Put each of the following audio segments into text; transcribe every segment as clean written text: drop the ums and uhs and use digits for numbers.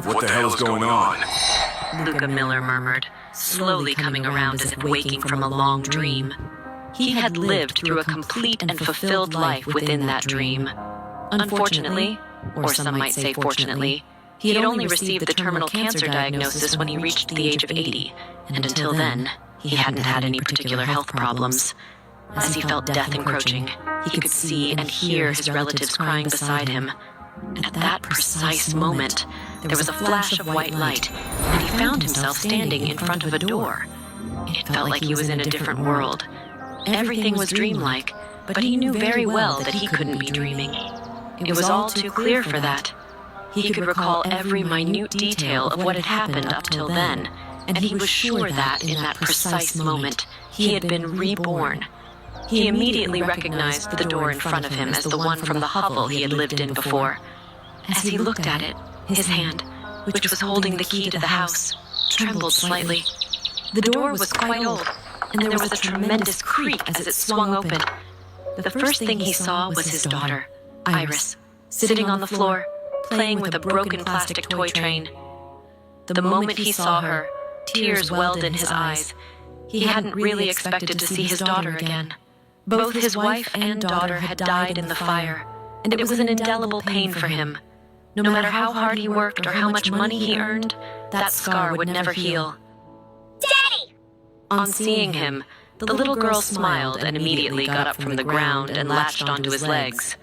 What the hell is going on? Luka Miller murmured, slowly coming around as if waking from a long dream. He had lived through a complete and fulfilled life within that dream. Unfortunately, or some might say fortunately, he had only received the terminal cancer diagnosis when he reached the age of 80, and until then, he hadn't had any particular health problems. As he felt death encroaching, he could see and hear his relatives crying beside him. At that precise moment, there was a flash of white light, and he found himself standing in front of a door. It felt like he was in a different world. Everything was dreamlike, but he knew very well that he couldn't be dreaming. It was all too clear for that. He could recall every minute detail of what had happened up till then, and he was sure that, in that precise moment, he had been reborn. He immediately recognized the door in front of him as the one from the hovel he had lived in before. As he looked at it, his hand, which was holding the key to the house, trembled slightly. The door was quite old, and there was a tremendous creak as it swung open. The first thing he saw was his daughter, Iris, sitting on the floor, playing with a broken plastic toy train. The moment he saw her, tears welled in his eyes. He hadn't really expected to see his daughter again. Both his wife and daughter had died in the fire, and it was an indelible pain for him. No matter how hard he worked or how much money he earned, that scar would never heal. Daddy! On seeing him, the little girl smiled and immediately got up from the ground and latched onto his legs.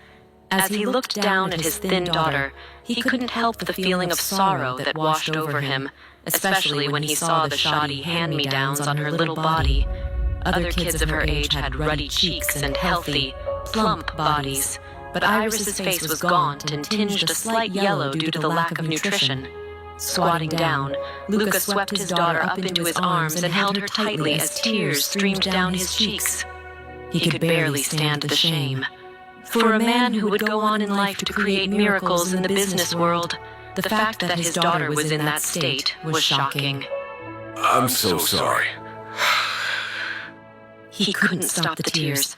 As he looked down at his thin daughter, he couldn't help the feeling of sorrow that washed over him, especially when he saw the shoddy hand-me-downs on her little body. Other kids of her age had ruddy cheeks and healthy, plump bodies, but Iris's face was gaunt and tinged a slight yellow due to the lack of nutrition. Squatting down, Luka swept his daughter up into his arms and held her tightly as tears streamed down his cheeks. He could barely stand the shame. For a man who would go on in life to create miracles in the business world, the fact that his daughter was in that state was shocking. I'm so sorry. He couldn't stop the tears.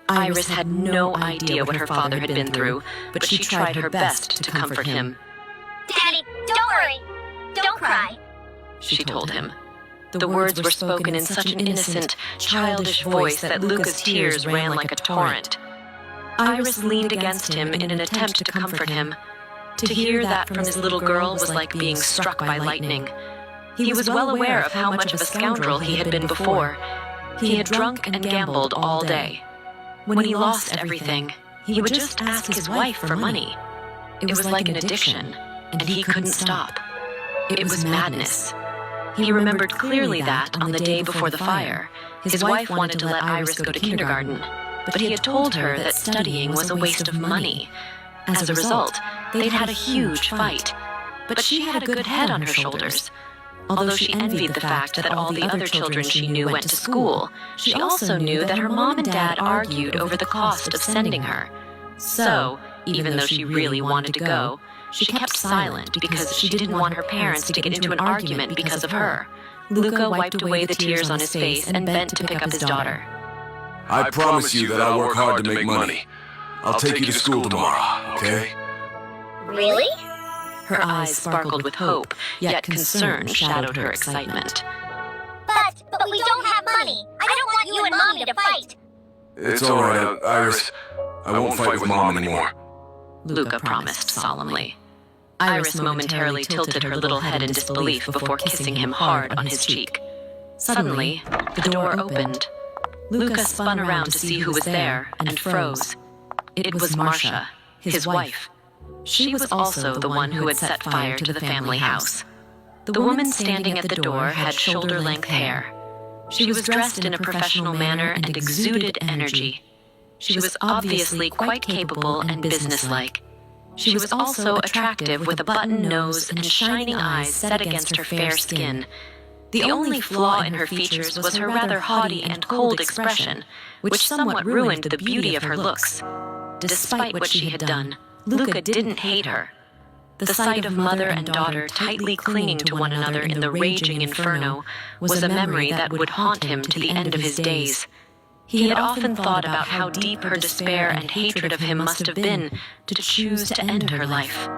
Iris had no idea what her father had been through, but she tried her best to comfort him. Daddy, don't worry. Don't cry. She told him. The words were spoken in such an innocent, childish voice that Luka's tears ran like a torrent. Iris leaned against him in an attempt to comfort him. To hear that from his little girl was like being struck by lightning. He was well aware of how much of a scoundrel he had been before. He had drunk and gambled all day. When he lost everything, he would just ask his wife for money. It was like an addiction, and he couldn't stop. It was madness. He remembered clearly that, on the day before the fire, his wife wanted to let Iris go to kindergarten, but he had told her that studying was a waste of money. As a result, they'd had a huge fight. But she had a good head on her shoulders. Although she envied the fact that all the other children she knew went to school, she also knew that her mom and dad argued over the cost of sending her. So, even though she really wanted to go, she kept silent because she didn't want her parents to get into an argument because of her. Luka wiped away the tears on his face and bent to pick up his daughter. I promise you that I'll work hard to make money. I'll take you to school tomorrow, okay? Really? Her eyes sparkled with hope, yet concern shadowed her excitement. But we don't have money. I don't want you and Mommy to fight. It's all right, Iris. I won't fight with Mom anymore. Luka promised solemnly. Iris momentarily tilted her little head in disbelief before kissing him hard on his cheek. Suddenly, the door opened. Luka spun around to see who was there and froze. It was Marcia, his wife. She was also the one who had set fire to the family house. The woman standing at the door had shoulder-length hair. She was dressed in a professional manner and exuded energy. She was obviously quite capable and businesslike. She was also attractive with a button nose and shining eyes set against her fair skin. The only flaw in her features was her rather haughty and cold expression, which somewhat ruined the beauty of her looks. Despite what she had done, Luka didn't hate her. The sight of mother and daughter tightly clinging to one another in the raging inferno was a memory that would haunt him to the end of his days. He had often thought about how deep her despair and hatred of him must have been to choose to end her life.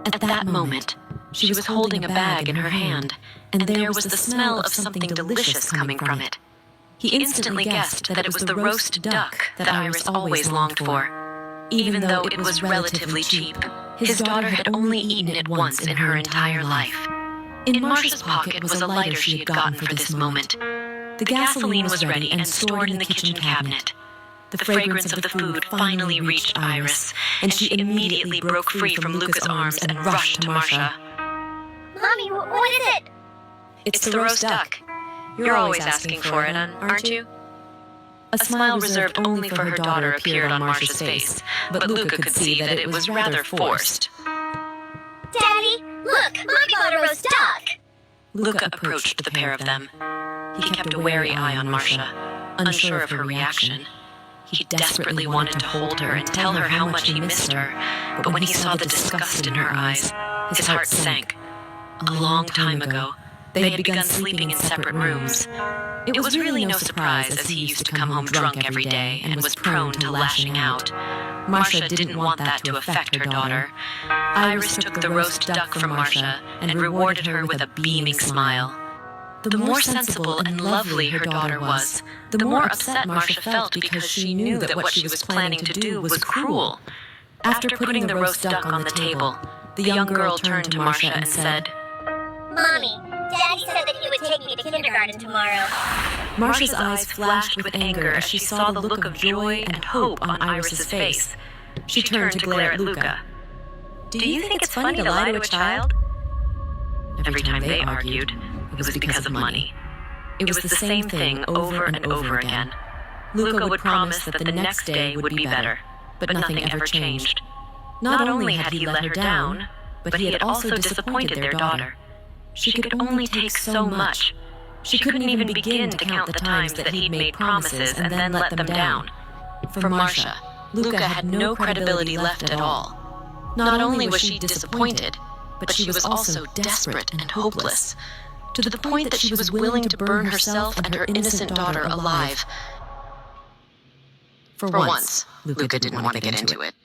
At that moment, She was holding a bag in her hand, and there was the smell of something delicious coming from it. He instantly guessed that it was the roast duck that Iris always longed for. Even though it was relatively cheap, his daughter had only eaten it once in her entire life. In Marcia's pocket was a lighter she had gotten for this moment. The gasoline was ready and stored in the kitchen cabinet. The fragrance of the food finally reached Iris, and she immediately broke free from Luka's arms and rushed to Marcia. Mommy, what is it? It's the roast duck. You're always asking for it, aren't you? A smile reserved only for her daughter appeared on Marcia's face, but Luka could see that it was rather forced. Daddy, look, Mommy bought a roast duck. Luka approached the pair of them. He kept a wary eye on Marcia, unsure of her reaction. He desperately wanted to hold her and tell her how much he missed her, but when he saw the disgust in her eyes, his heart sank. A long time ago, they had begun sleeping in separate rooms. It was really no surprise, as he used to come home drunk every day and was prone to lashing out. Marcia didn't want that to affect her daughter. Iris took the roast duck from Marcia and rewarded her with a beaming smile. The more sensible and lovely her daughter was, the more upset Marcia felt because she knew that what she was planning to do was cruel. After putting the roast duck on the table, the young girl turned to Marcia and said, Mommy, Daddy said that he would take me to kindergarten tomorrow. Marcia's eyes flashed with anger as she saw the look of joy and hope on Iris's face. She turned to glare at Luka. "Do you think it's funny to lie to a child?" Every time they argued, it was because of money. It was the same thing over and over again. Luka would promise that the next day would be better, but nothing ever changed. Not only had he let her down, but he had also disappointed their daughter. She could only take so much. She couldn't even begin to count the times that he'd made promises and then let them down. For Marcia, Luka had no credibility left at all. Not only was she disappointed, but she was also desperate and hopeless, to the point that she was willing to burn herself and her innocent daughter alive. For once, Luka didn't want to get into it.